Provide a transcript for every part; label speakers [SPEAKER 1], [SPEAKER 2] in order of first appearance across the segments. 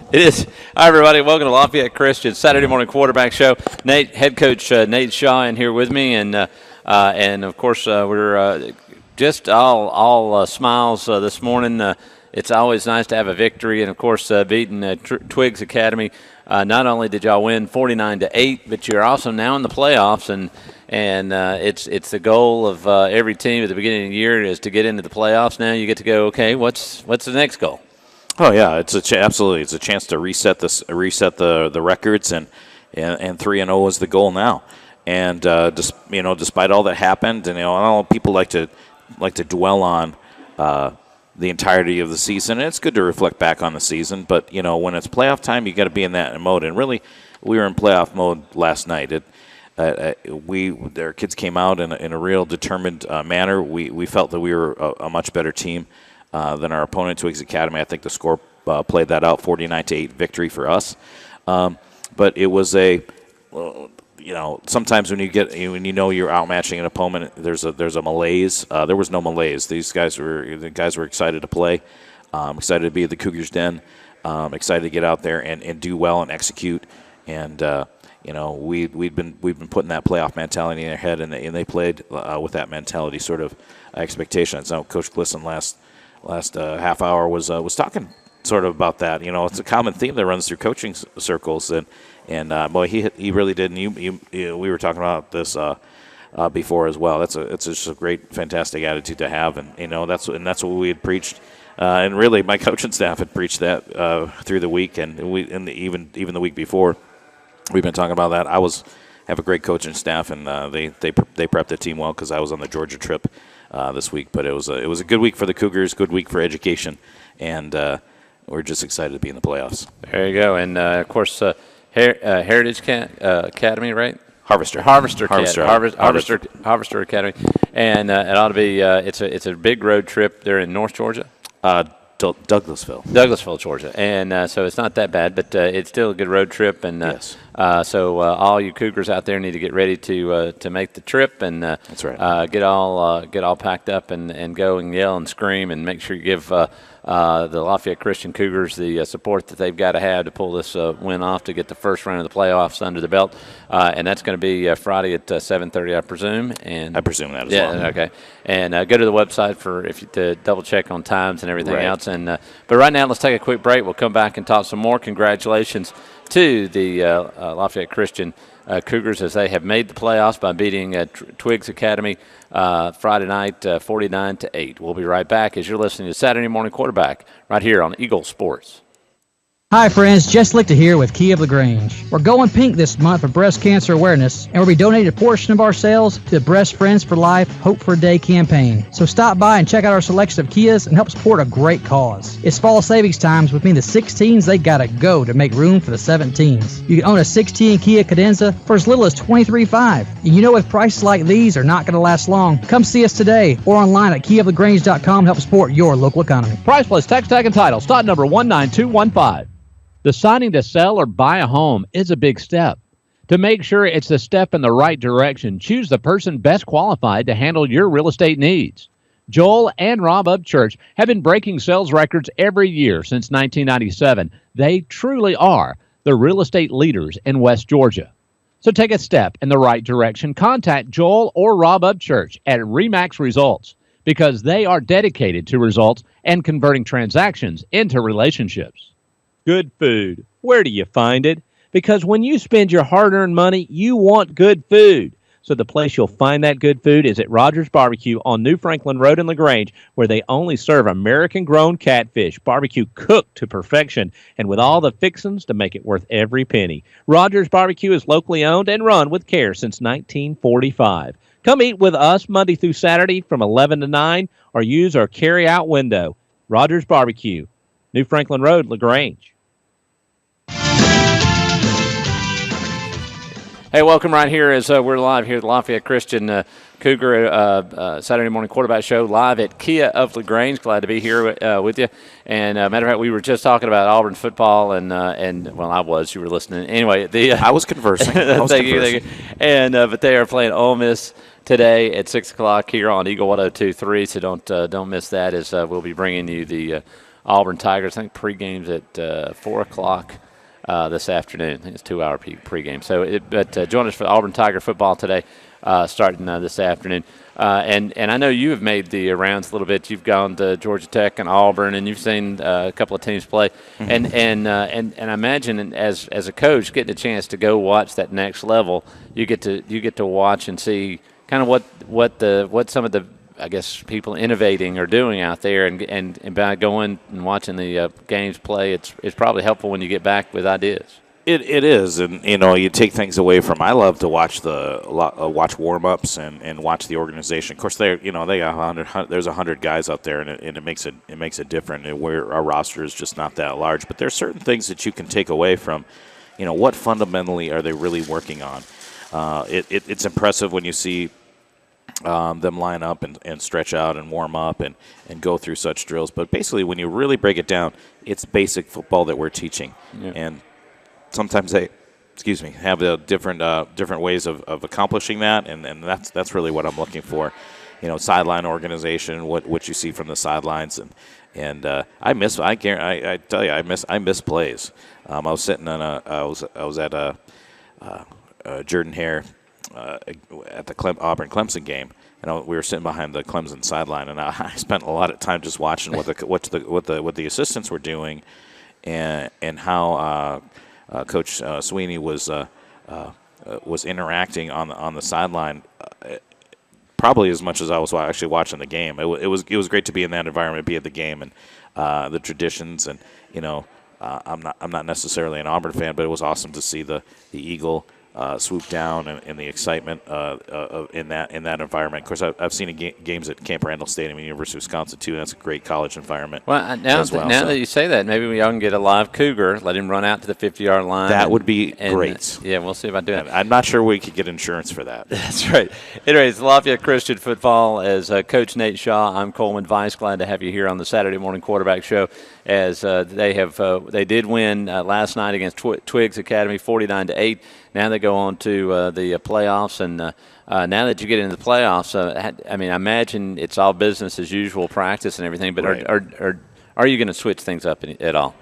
[SPEAKER 1] It is. Hi, everybody. Welcome to Lafayette Christian Saturday morning quarterback show. Nate, head coach Nate Shaw, in here with me, and of course we're just all smiles this morning. It's always nice to have a victory, and of course beating Twiggs Academy. Not only did y'all win 49-8, but you're also now in the playoffs, and it's the goal of every team at the beginning of the year is to get into the playoffs. Now you get to go. Okay, what's the next goal?
[SPEAKER 2] Oh yeah, absolutely. It's a chance to reset the records, and 3-0 is the goal now. And despite all that happened, and I know people like to dwell on the entirety of the season. And it's good to reflect back on the season, but when it's playoff time, you got to be in that mode. And really, we were in playoff mode last night. Their kids came out in a real determined manner. We felt that we were a much better team than our opponent, Twiggs Academy. I think the score played that out, 49-8 victory for us. But it was sometimes when you know you're outmatching an opponent, there's a malaise. There was no malaise. The guys were excited to play, excited to be at the Cougars' den, excited to get out there and do well and execute. And we've been putting that playoff mentality in their head, and they played with that mentality sort of expectation. So Coach Glisson last half hour was talking sort of about that. It's a common theme that runs through coaching circles, and boy, he really did. And we were talking about this before as well. It's just a great, fantastic attitude to have, and that's what we had preached. And really, my coaching staff had preached that through the week, and even the week before, we've been talking about that. I have a great coaching staff, and they prepped the team well because I was on the Georgia trip this week. But it was a good week for the Cougars, good week for education, and we're just excited to be in the playoffs.
[SPEAKER 1] There you go, and of course, Heritage Academy, right? Harvester Academy, and it ought to be. It's a big road trip. They're in North Georgia.
[SPEAKER 2] Douglasville,
[SPEAKER 1] Georgia, and so it's not that bad, but it's still a good road trip. And
[SPEAKER 2] yes.
[SPEAKER 1] So all you Cougars out there need to get ready to make the trip, and
[SPEAKER 2] that's right.
[SPEAKER 1] Get all packed up and go and yell and scream, and make sure you give the Lafayette Christian Cougars the support that they've got to have to pull this win off to get the first round of the playoffs under the belt, and that's going to be Friday at 7:30, I presume. And
[SPEAKER 2] I presume that as well.
[SPEAKER 1] Yeah, okay. And go to the website to double check on times and everything
[SPEAKER 2] right.
[SPEAKER 1] else. And but right now, let's take a quick break. We'll come back and talk some more. Congratulations to the Lafayette Christian Cougars as they have made the playoffs by beating Twiggs Academy Friday night 49-8. We'll be right back as you're listening to Saturday Morning Quarterback right here on Eagle Sports.
[SPEAKER 3] Hi friends, Jess Lichter here with Key of LaGrange. We're going pink this month for breast cancer awareness, and we'll be donating a portion of our sales to the Breast Friends for Life Hope for a Day campaign. So stop by and check out our selection of Kias and help support a great cause. It's fall savings times, which means the 16s, they gotta go to make room for the 17s. You can own a 16 Kia Cadenza for as little as $23,500. And with prices like these are not gonna last long, come see us today or online at keyoflagrange.com to help support your local economy.
[SPEAKER 4] Price plus tax tag and title, stock number 19215. Deciding to sell or buy a home is a big step. To make sure it's a step in the right direction, choose the person best qualified to handle your real estate needs. Joel and Rob Upchurch have been breaking sales records every year since 1997. They truly are the real estate leaders in West Georgia. So take a step in the right direction. Contact Joel or Rob Upchurch at RE/MAX Results because they are dedicated to results and converting transactions into relationships. Good food. Where do you find it? Because when you spend your hard-earned money, you want good food. So the place you'll find that good food is at Rogers Barbecue on New Franklin Road in LaGrange, where they only serve American-grown catfish, barbecue cooked to perfection, and with all the fixings to make it worth every penny. Rogers Barbecue is locally owned and run with care since 1945. Come eat with us Monday through Saturday from 11 to 9, or use our carry-out window. Rogers Barbecue, New Franklin Road, LaGrange.
[SPEAKER 1] Hey, welcome right here as we're live here at the Lafayette Christian Cougar Saturday Morning Quarterback Show live at Kia of LaGrange. Glad to be here with you. And matter of fact, we were just talking about Auburn football, and well, I was. You were listening. Anyway,
[SPEAKER 2] I was conversing.
[SPEAKER 1] Thank you. And but they are playing Ole Miss today at 6 o'clock here on Eagle 102.3, so don't miss that as we'll be bringing you the Auburn Tigers. I think pregame's at 4 o'clock this afternoon. I think it's 2-hour pregame. So, but join us for Auburn Tiger football today, starting this afternoon. And I know you have made the rounds a little bit. You've gone to Georgia Tech and Auburn, and you've seen a couple of teams play. Mm-hmm. And I imagine as a coach, getting a chance to go watch that next level, you get to watch and see kind of what some of the, I guess, people innovating are doing out there, and by going and watching the games play, it's probably helpful when you get back with ideas.
[SPEAKER 2] It is, and you take things away from. I love to watch watch warm-ups and watch the organization. Of course, they got 100. There's 100 guys out there, and it makes it different. And where our roster is just not that large, but there's certain things that you can take away from. What fundamentally are they really working on? It's impressive when you see them line up and stretch out and warm up and go through such drills. But basically, when you really break it down, it's basic football that we're teaching, and sometimes they, have different ways of accomplishing that, and that's really what I'm looking for. Sideline organization, what you see from the sidelines, and I tell you, I miss plays. I was sitting on I was at Jordan Hare at the Auburn Clemson game, and we were sitting behind the Clemson sideline, and I spent a lot of time just watching what the assistants were doing, and how Coach Sweeney was interacting on the sideline, probably as much as I was actually watching the game. It was great to be in that environment, be at the game, and the traditions, and I'm not necessarily an Auburn fan, but it was awesome to see the Eagle swoop down and the excitement in that environment. Of course, I've seen games at Camp Randall Stadium, University of Wisconsin too. That's a great college environment.
[SPEAKER 1] Well, now that you say that, maybe we all can get a live Cougar, let him run out to the 50-yard line.
[SPEAKER 2] That would be great.
[SPEAKER 1] Yeah, we'll see about doing it.
[SPEAKER 2] I'm not sure we could get insurance for that.
[SPEAKER 1] That's right. Anyways, Lafayette Christian football, as Coach Nate Shaw, I'm Coleman Vice. Glad to have you here on the Saturday Morning Quarterback Show. As they did win last night against Twiggs Academy, 49-8. Now they go on to the playoffs, and now that you get into the playoffs, I imagine it's all business as usual, practice and everything. But right. Are you going to switch things up at all?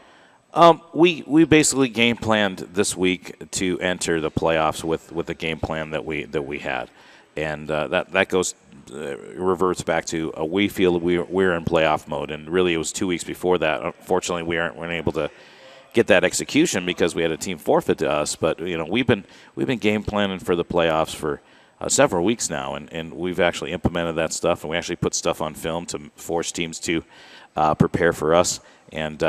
[SPEAKER 2] We basically game planned this week to enter the playoffs with the game plan that we had, and that goes. Reverts back to we feel we're in playoff mode, and really it was 2 weeks before that. Unfortunately, we weren't able to get that execution because we had a team forfeit to us. But we've been game planning for the playoffs for several weeks now, and we've actually implemented that stuff, and we actually put stuff on film to force teams to prepare for us. And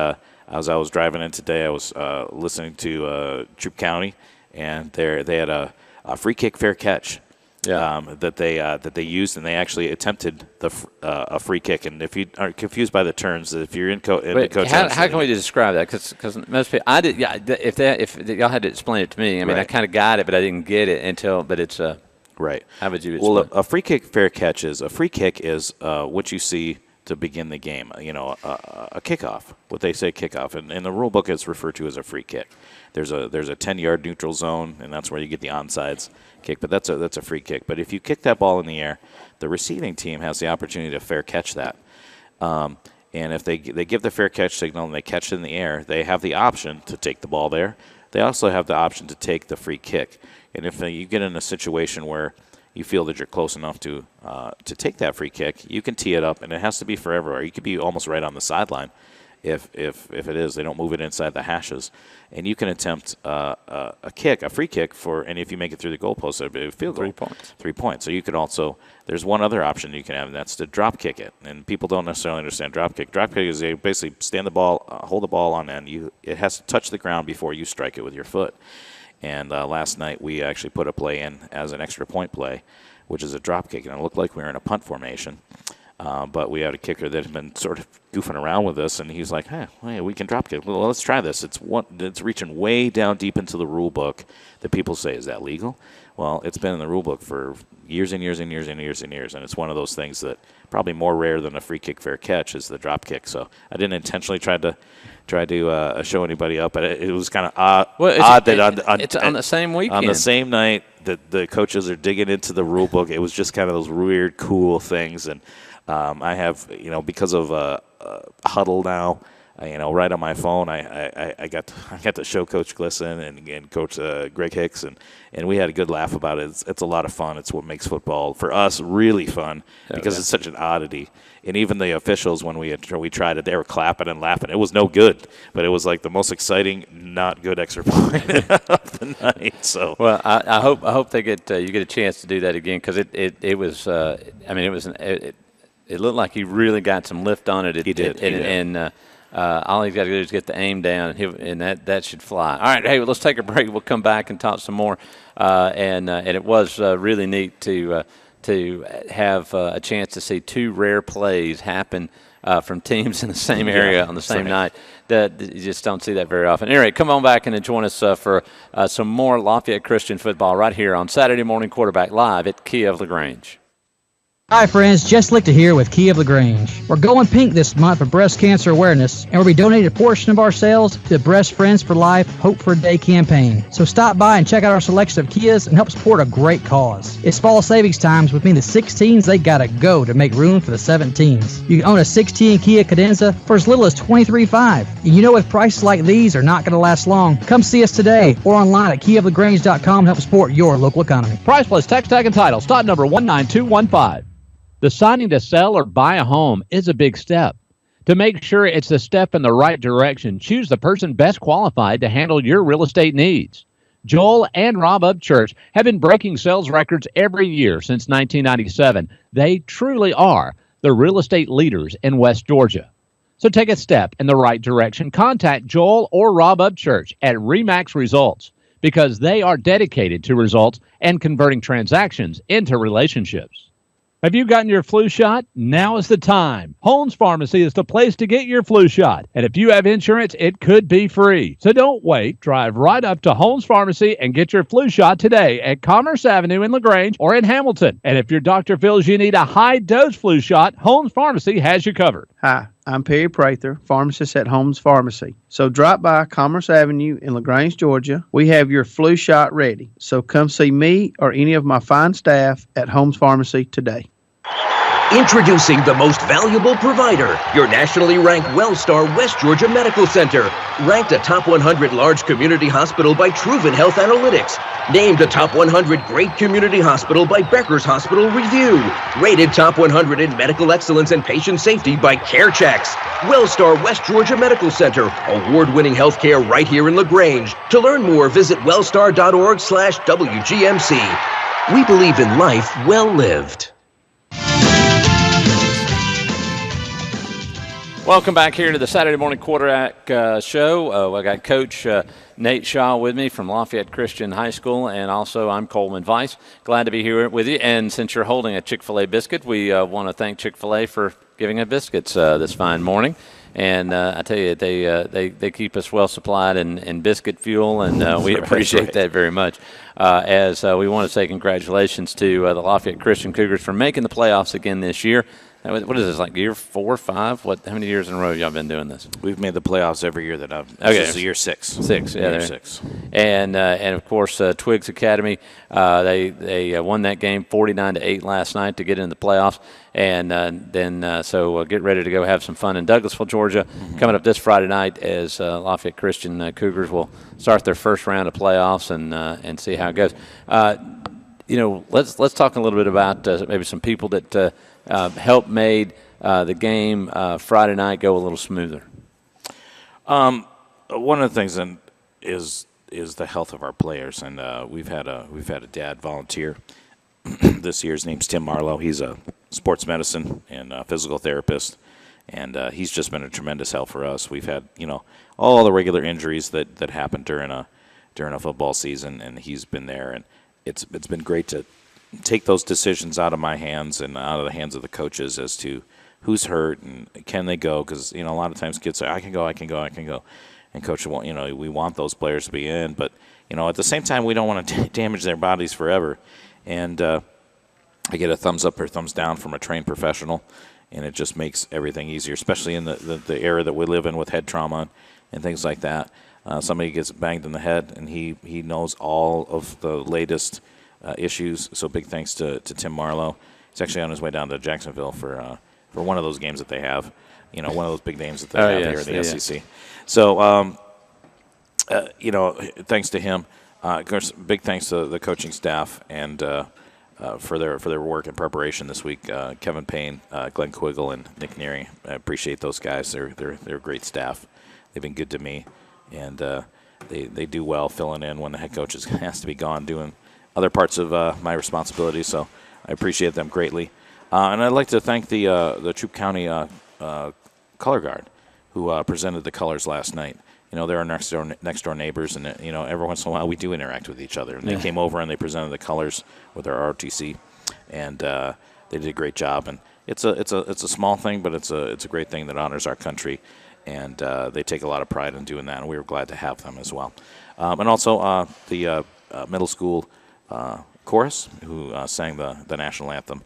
[SPEAKER 2] as I was driving in today, I was listening to Troop County, and they had a free kick fair catch. That they used, and they actually attempted a free kick. And if you are confused by the terms, if you're in coach,
[SPEAKER 1] how can we describe that? Because most people, I did. Yeah, if y'all had to explain it to me, I kind of got it, but I didn't get it until. But it's
[SPEAKER 2] right.
[SPEAKER 1] How would you explain?
[SPEAKER 2] Well, a free kick fair catch is what you see to begin the game. A kickoff. What they say kickoff, and in the rule book, it's referred to as a free kick. There's a 10-yard neutral zone, and that's where you get the onside kick. But that's a free kick. But if you kick that ball in the air, the receiving team has the opportunity to fair catch that. And if they give the fair catch signal and they catch it in the air, they have the option to take the ball there. They also have the option to take the free kick. And if you get in a situation where you feel that you're close enough to take that free kick, you can tee it up, and it has to be forever. Or you could be almost right on the sideline. If it is, they don't move it inside the hashes, and you can attempt a free kick and if you make it through the goalpost, it'll be a field goal. 3 points. So you could also, there's one other option you can have, and that's to drop kick it. And people don't necessarily understand drop kick. Drop kick is they basically stand the ball, hold the ball on end. It has to touch the ground before you strike it with your foot. And last night we actually put a play in as an extra point play, which is a drop kick, and it looked like we were in a punt formation. But we had a kicker that had been sort of goofing around with us, and he's like, hey, we can drop kick. Well, let's try this. It's reaching way down deep into the rule book that people say, is that legal? Well, it's been in the rule book for years and years and years and years and years, and it's one of those things that probably more rare than a free kick fair catch is the drop kick. So I didn't intentionally try to show anybody up, but it was kind of odd that
[SPEAKER 1] it's on the same weekend.
[SPEAKER 2] On the same night that the coaches are digging into the rule book, it was just kind of those weird, cool things. And I have, because of Huddle now, right on my phone. I got to show Coach Glisson and Coach Greg Hicks, and we had a good laugh about it. It's a lot of fun. It's what makes football for us really fun because it's such an oddity. And even the officials, when we tried it, they were clapping and laughing. It was no good, but it was like the most exciting, not good extra point of the night. So
[SPEAKER 1] well, I hope they get you get a chance to do that again because it was it looked like he really got some lift on it.
[SPEAKER 2] He did.
[SPEAKER 1] And all he's got to do is get the aim down, and that should fly. All right, hey, well, let's take a break. We'll come back and talk some more. And it was really neat to have a chance to see two rare plays happen from teams in the same area on the same night. That you just don't see that very often. Anyway, come on back and join us for some more Lafayette Christian football right here on Saturday Morning Quarterback Live at Kia of LaGrange.
[SPEAKER 3] Hi friends, Jess Lichter here with Kia of LaGrange. We're going pink this month for breast cancer awareness, and we'll be donating a portion of our sales to the Breast Friends for Life Hope for a Day campaign. So stop by and check out our selection of Kias and help support a great cause. It's fall savings times, which means the 16s, they gotta go to make room for the 17s. You can own a 16 Kia Cadenza for as little as $23,500. And you know with prices like these are not gonna last long, come see us today or online at kiaoflagrange.com to help support your local economy.
[SPEAKER 4] Price plus text tag and title. Start number 19215. Deciding to sell or buy a home is a big step. To make sure it's a step in the right direction, choose the person best qualified to handle your real estate needs. Joel and Rob Upchurch have been breaking sales records every year since 1997. They truly are the real estate leaders in West Georgia. So take a step in the right direction. Contact Joel or Rob Upchurch at RE/MAX Results because they are dedicated to results and converting transactions into relationships. Have you gotten your flu shot? Now is the time. Holmes Pharmacy is the place to get your flu shot. And if you have insurance, it could be free. So don't wait. Drive right up to Holmes Pharmacy and get your flu shot today at Commerce Avenue in LaGrange or in Hamilton. And if your doctor feels you need a high-dose flu shot, Holmes Pharmacy has you covered.
[SPEAKER 5] Hi, I'm Perry Prather, pharmacist at Holmes Pharmacy. So drop by Commerce Avenue in LaGrange, Georgia. We have your flu shot ready. So come see me or any of my fine staff at Holmes Pharmacy today.
[SPEAKER 6] Introducing the most valuable provider, your nationally ranked WellStar West Georgia Medical Center. Ranked a top 100 large community hospital by Truven Health Analytics. Named a top 100 great community hospital by Becker's Hospital Review. Rated top 100 in medical excellence and patient safety by CareChecks. WellStar West Georgia Medical Center. Award-winning healthcare right here in LaGrange. To learn more, visit wellstar.org/WGMC. We believe in life well lived.
[SPEAKER 1] Welcome back here to the Saturday Morning Quarterback Show. I got Coach Nate Shaw with me from Lafayette Christian High School, and also I'm Coleman Weiss. Glad to be here with you. And since you're holding a Chick-fil-A biscuit, we want to thank Chick-fil-A for giving us biscuits this fine morning. And I tell you, they keep us well supplied in biscuit fuel, and we appreciate that very much. As we want to say congratulations to the Lafayette Christian Cougars for making the playoffs again this year. What is this, like year 4 or 5? How many years in a row have y'all been doing this?
[SPEAKER 2] we've made the playoffs every year that I've. This is year 6.
[SPEAKER 1] 6, yeah.
[SPEAKER 2] Year 6.
[SPEAKER 1] And of course, Twiggs Academy, they won that game 49-8 last night to get into the playoffs. And then get ready to go have some fun in Douglasville, Georgia, coming up this Friday night as Lafayette Christian Cougars will start their first round of playoffs and see how it goes. Let's talk a little bit about maybe some people that helped made the game Friday night go a little smoother.
[SPEAKER 2] One of the things is the health of our players, and we've had a dad volunteer this year. His name's Tim Marlowe. He's a sports medicine and physical therapist, and he's just been a tremendous help for us. We've had all the regular injuries that happen during a football season, and he's been there, and it's been great to take those decisions out of my hands and out of the hands of the coaches as to who's hurt and can they go, because a lot of times kids say I can go, and coach we want those players to be in, but at the same time we don't want to damage their bodies forever, and I get a thumbs up or thumbs down from a trained professional, and it just makes everything easier, especially in the era that we live in with head trauma and things like that. Somebody gets banged in the head, and he knows all of the latest issues. So big thanks to Tim Marlowe. He's actually on his way down to Jacksonville for one of those games that they have. one of those big names that they have here in the
[SPEAKER 1] yeah.
[SPEAKER 2] SEC. So, thanks to him. Of course, big thanks to the coaching staff and for their work and preparation this week. Kevin Payne, Glenn Quiggle, and Nick Neary. I appreciate those guys. They're great staff. They've been good to me, and they do well filling in when the head coach has to be gone, doing other parts of my responsibilities. So I appreciate them greatly. And I'd like to thank the Troup County color guard who presented the colors last night. They're our next door neighbors, and every once in a while we do interact with each other. And they came over and they presented the colors with our ROTC, and they did a great job. And it's a small thing, but it's a great thing that honors our country, and they take a lot of pride in doing that. And we were glad to have them as well. And also the middle school chorus who sang the national anthem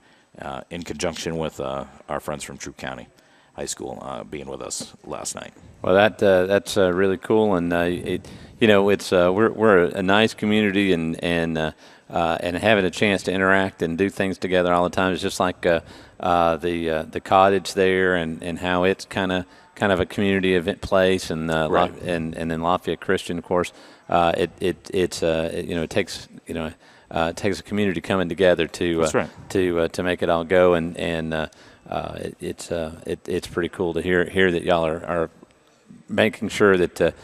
[SPEAKER 2] in conjunction with our friends from Troup County High School being with us last night.
[SPEAKER 1] Well, that's really cool, and it's we're a nice community, and having a chance to interact and do things together all the time is just like the cottage there, and how it's kind of a community event place, and
[SPEAKER 2] Right.
[SPEAKER 1] and then Lafayette Christian, of course, it takes it takes a community coming together to
[SPEAKER 2] That's right.
[SPEAKER 1] to make it all go, and it's pretty cool to hear that y'all are making sure that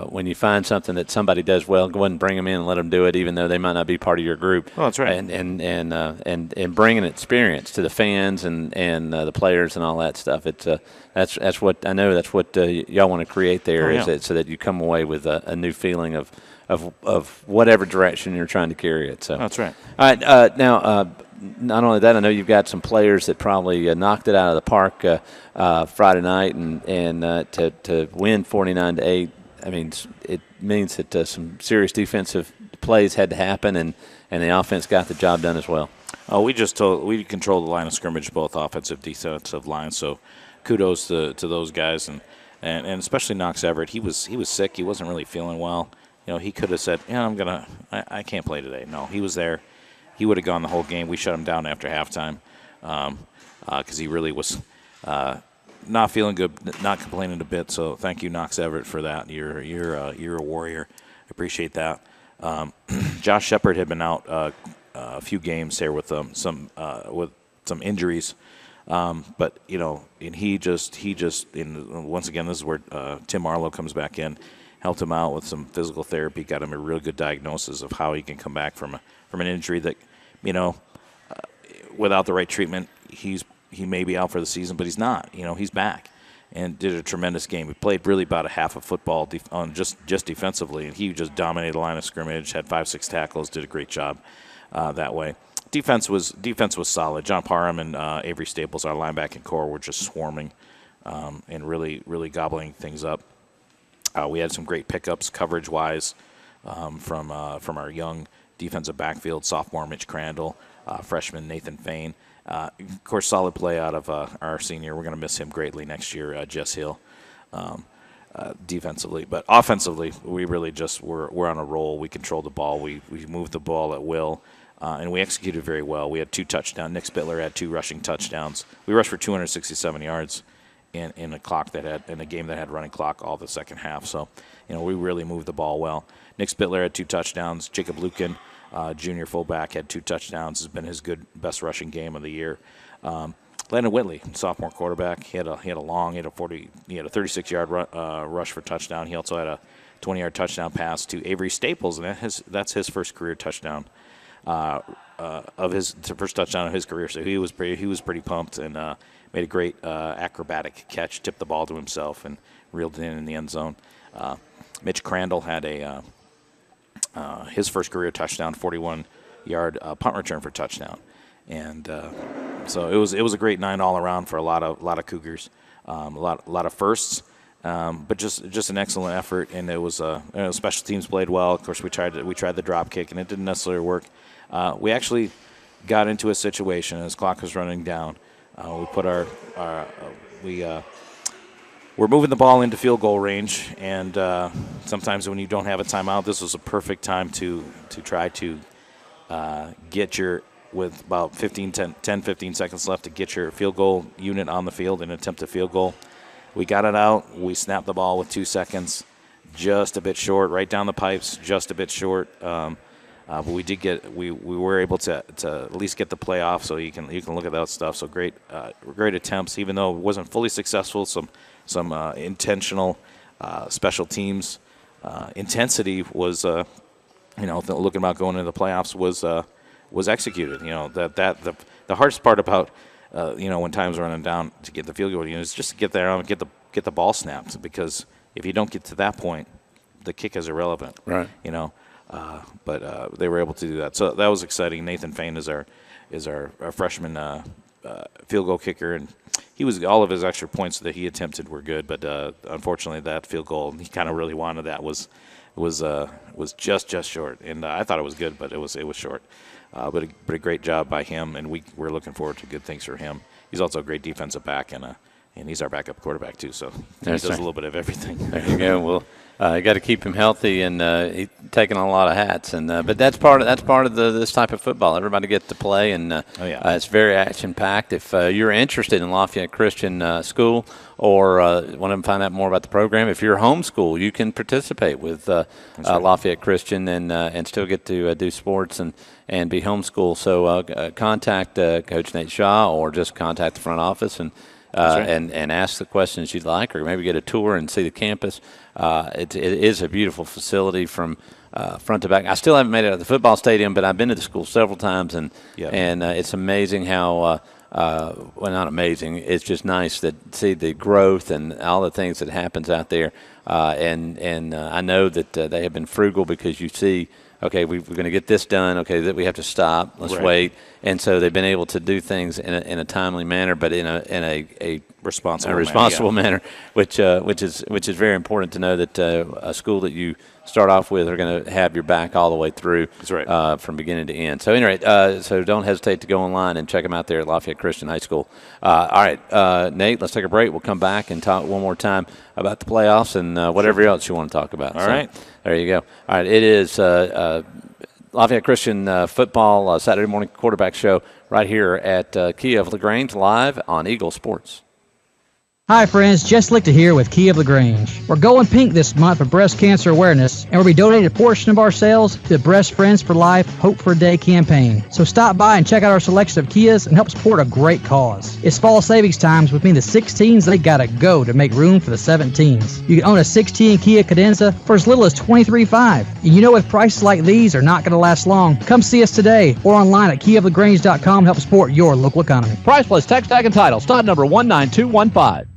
[SPEAKER 1] when you find something that somebody does well, go ahead and bring them in and let them do it, even though they might not be part of your group.
[SPEAKER 2] Oh, that's right.
[SPEAKER 1] And bringing experience to the fans and the players and all that stuff. It's that's what I know. That's what y'all want to create there, is that so that you come away with a new feeling of whatever direction you're trying to carry it. So
[SPEAKER 2] That's right.
[SPEAKER 1] All right, now. Not only that, I know you've got some players that probably knocked it out of the park Friday night, and to win 49-8. I mean, it means that some serious defensive plays had to happen, and the offense got the job done as well.
[SPEAKER 2] Oh, we controlled the line of scrimmage, both offensive, defensive lines. So, kudos to those guys, and especially Knox Everett. He was sick. He wasn't really feeling well. He could have said, I can't play today. No, he was there. He would have gone the whole game. We shut him down after halftime because he really was not feeling good, not complaining a bit. So thank you, Knox Everett, for that. You're a warrior. I appreciate that. Josh Shepard had been out a few games there with some injuries, but and he just once again, this is where Tim Arlo comes back in, helped him out with some physical therapy, got him a real good diagnosis of how he can come back from an injury that, without the right treatment, he may be out for the season, but he's not. He's back and did a tremendous game. He played really about a half of football on just defensively, and he just dominated the line of scrimmage, had 5-6 tackles, did a great job that way. Defense was solid. John Parham and Avery Staples, our linebacking core, were just swarming and really, really gobbling things up. We had some great pickups coverage-wise from our young defensive backfield, sophomore Mitch Crandall, freshman Nathan Fain. Of course, solid play out of our senior. We're going to miss him greatly next year, Jess Hill, defensively. But offensively, we really just we're on a roll. We controlled the ball. We moved the ball at will, and we executed very well. We had 2 touchdowns. Nick Spittler had 2 rushing touchdowns. We rushed for 267 yards in a game that had running clock all the second half. So, we really moved the ball well. Nick Spittler had 2 touchdowns. Jacob Lukin, junior fullback, had 2 touchdowns. Has been his best rushing game of the year. Landon Whitley, sophomore quarterback, he had a 36-yard rush for touchdown. He also had a 20-yard touchdown pass to Avery Staples, and that's his first career touchdown first touchdown of his career. So he was pretty pumped and made a great acrobatic catch, tipped the ball to himself, and reeled it in the end zone. Mitch Crandall had his first career touchdown, 41-yard punt return for touchdown, and so it was a great night all around for a lot of Cougars, a lot of firsts, but just an excellent effort. And it was special teams played well. Of course, we tried the drop kick, and it didn't necessarily work. We actually got into a situation as clock was running down. We put we're moving the ball into field goal range, and sometimes when you don't have a timeout, this was a perfect time to try to get with about 15 seconds left, to get your field goal unit on the field and attempt a field goal. We got it out. We snapped the ball with 2 seconds, just a bit short, right down the pipes, just a bit short. But we did we were able to at least get the play off. So you can look at that stuff. So great attempts, even though it wasn't fully successful. Some intentional special teams intensity was looking about going into the playoffs was executed. The hardest part about when time's running down to get the field goal, is just to get there and get the ball snapped, because if you don't get to that point, the kick is irrelevant.
[SPEAKER 1] Right.
[SPEAKER 2] But they were able to do that, so that was exciting. Nathan Fain is our freshman field goal kicker, and all of his extra points that he attempted were good, but unfortunately that field goal he kind of really wanted that was just short, and I thought it was good, but it was short. But a great job by him, and we're looking forward to good things for him. He's also a great defensive back, and he's our backup quarterback too, so he does a little bit of everything.
[SPEAKER 1] There you go. Well, you got to keep him healthy, and he's taking on a lot of hats, and but that's part of this type of football. Everybody gets to play, and it's very action packed. If you're interested in Lafayette Christian School, or want to find out more about the program, if you're homeschool, you can participate with Lafayette Christian and still get to do sports and be homeschooled. So contact Coach Nate Shaw, or just contact the front office and ask the questions you'd like, or maybe get a tour and see the campus. It is a beautiful facility from front to back. I still haven't made it out of the football stadium, but I've been to the school several times, and it's amazing how well, not amazing. It's just nice to see the growth and all the things that happens out there. And I know that they have been frugal, because you see, okay, we're going to get this done. Okay, that we have to stop. Let's wait. And so they've been able to do things in a timely manner, but in a responsible manner, which is very important to know that a school that you start off with are going to have your back all the way through.
[SPEAKER 2] That's right.
[SPEAKER 1] From beginning to end. So anyway, so don't hesitate to go online and check them out there at Lafayette Christian High School. All right, Nate, let's take a break. We'll come back and talk one more time about the playoffs and whatever else you want to talk about.
[SPEAKER 2] All right.
[SPEAKER 1] There you go. All right, it is Lafayette Christian football Saturday morning quarterback show right here at Kia of LaGrange, live on Eagle Sports.
[SPEAKER 3] Hi friends, Jess Lichter here with Kia of LaGrange. We're going pink this month for breast cancer awareness, and we'll be donating a portion of our sales to the Breast Friends for Life Hope for a Day campaign. So stop by and check out our selection of Kias and help support a great cause. It's fall savings times, which means the 16s, they gotta go to make room for the 17s. You can own a 16 Kia Cadenza for as little as $23,500. And with prices like these are not gonna last long, come see us today or online at kiaoflagrange.com to help support your local economy.
[SPEAKER 4] Price plus text tag and title. Start number 19215.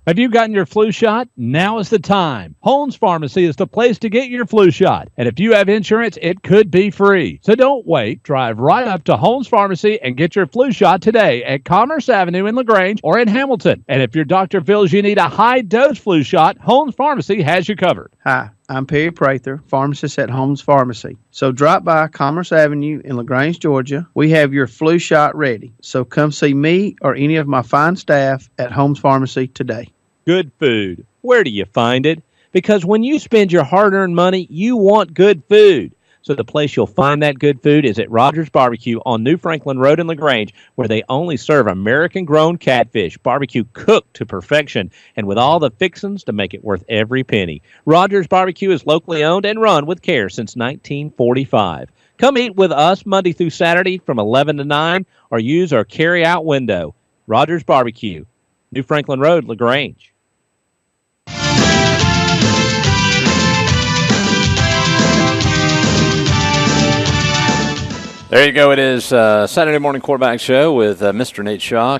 [SPEAKER 4] Have you gotten your flu shot? Now is the time. Holmes Pharmacy is the place to get your flu shot. And if you have insurance, it could be free. So don't wait. Drive right up to Holmes Pharmacy and get your flu shot today at Commerce Avenue in LaGrange or in Hamilton. And if your doctor feels you need a high-dose flu shot, Holmes Pharmacy has you covered.
[SPEAKER 5] Hi, I'm Perry Prather, pharmacist at Holmes Pharmacy. So drop by Commerce Avenue in LaGrange, Georgia. We have your flu shot ready. So come see me or any of my fine staff at Holmes Pharmacy today.
[SPEAKER 7] Good food. Where do you find it? Because when you spend your hard-earned money, you want good food. So the place you'll find that good food is at Rogers Barbecue on New Franklin Road in LaGrange, where they only serve American-grown catfish, barbecue cooked to perfection, and with all the fixings to make it worth every penny. Rogers Barbecue is locally owned and run with care since 1945. Come eat with us Monday through Saturday from 11 to 9, or use our carry-out window. Rogers Barbecue, New Franklin Road, LaGrange.
[SPEAKER 1] There you go. It is Saturday morning quarterback show with Mr. Nate Shaw,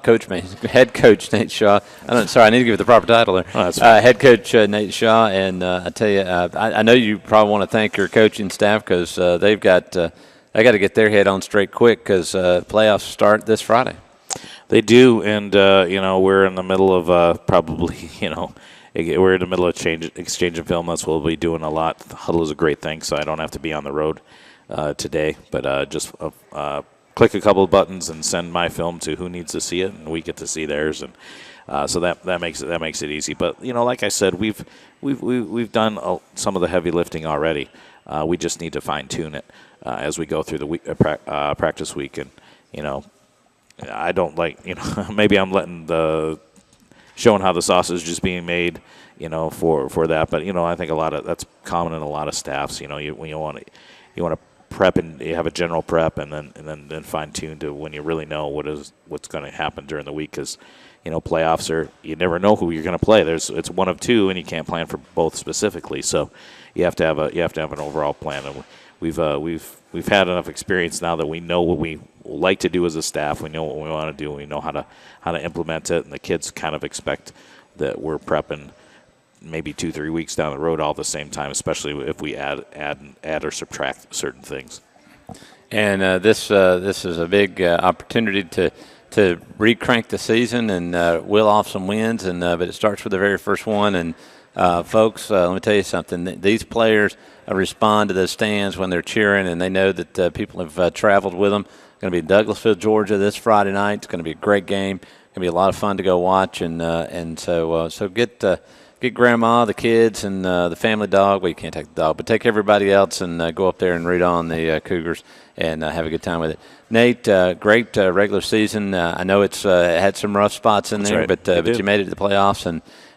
[SPEAKER 1] head coach Nate Shaw. I need to give it the proper title there.
[SPEAKER 2] Oh,
[SPEAKER 1] head coach Nate Shaw, and I tell you, I know you probably want to thank your coaching staff, because they got to get their head on straight quick, because playoffs start this Friday.
[SPEAKER 2] They do, and we're in the middle of we're in the middle of exchange of film. That's what we'll be doing a lot. The huddle is a great thing, so I don't have to be on the road today, but just click a couple of buttons and send my film to who needs to see it, and we get to see theirs, and so that makes it easy. But like I said, we've done some of the heavy lifting already. We just need to fine tune it as we go through the week, practice week, and I don't like maybe I'm letting the showing how the sausage is being made, for that. But I think that's common in a lot of staffs. You want to prep and you have a general prep, and then fine tune to when you really know what's going to happen during the week, because playoffs you never know who you're going to play. It's one of two, and you can't plan for both specifically. So you have to have an overall plan. And we've had enough experience now that we know what we like to do as a staff. We know what we want to do. We know how to implement it, and the kids kind of expect that we're prepping maybe 2-3 weeks down the road all at the same time, especially if we add or subtract certain things.
[SPEAKER 1] And this is a big opportunity to re-crank the season and will off some wins, but it starts with the very first one. And folks, let me tell you something. These players respond to the stands when they're cheering, and they know that people have traveled with them. It's going to be Douglasville, Georgia this Friday night. It's going to be a great game. It's going to be a lot of fun to go watch, and so get grandma, the kids, and the family dog. Well, you can't take the dog, but take everybody else and go up there and root on the Cougars and have a good time with it. Nate, great regular season. I know it's had some rough spots in there,
[SPEAKER 2] right.
[SPEAKER 1] but you made it to the playoffs,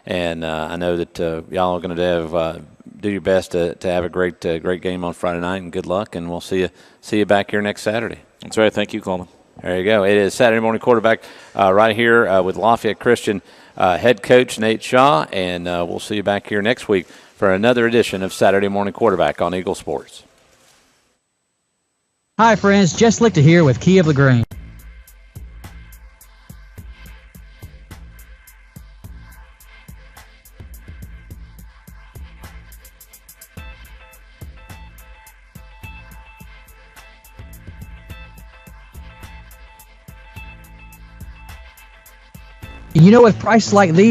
[SPEAKER 1] and I know that y'all are going to do your best to have a great game on Friday night, and good luck, and we'll see you back here next Saturday.
[SPEAKER 2] That's right. Thank you, Coleman.
[SPEAKER 1] There you go. It is Saturday Morning Quarterback right here with Lafayette Christian head coach Nate Shaw, and we'll see you back here next week for another edition of Saturday Morning Quarterback on Eagle Sports.
[SPEAKER 3] Hi, friends. Jess Lichter here with Key of LaGrange. You know, with prices like these,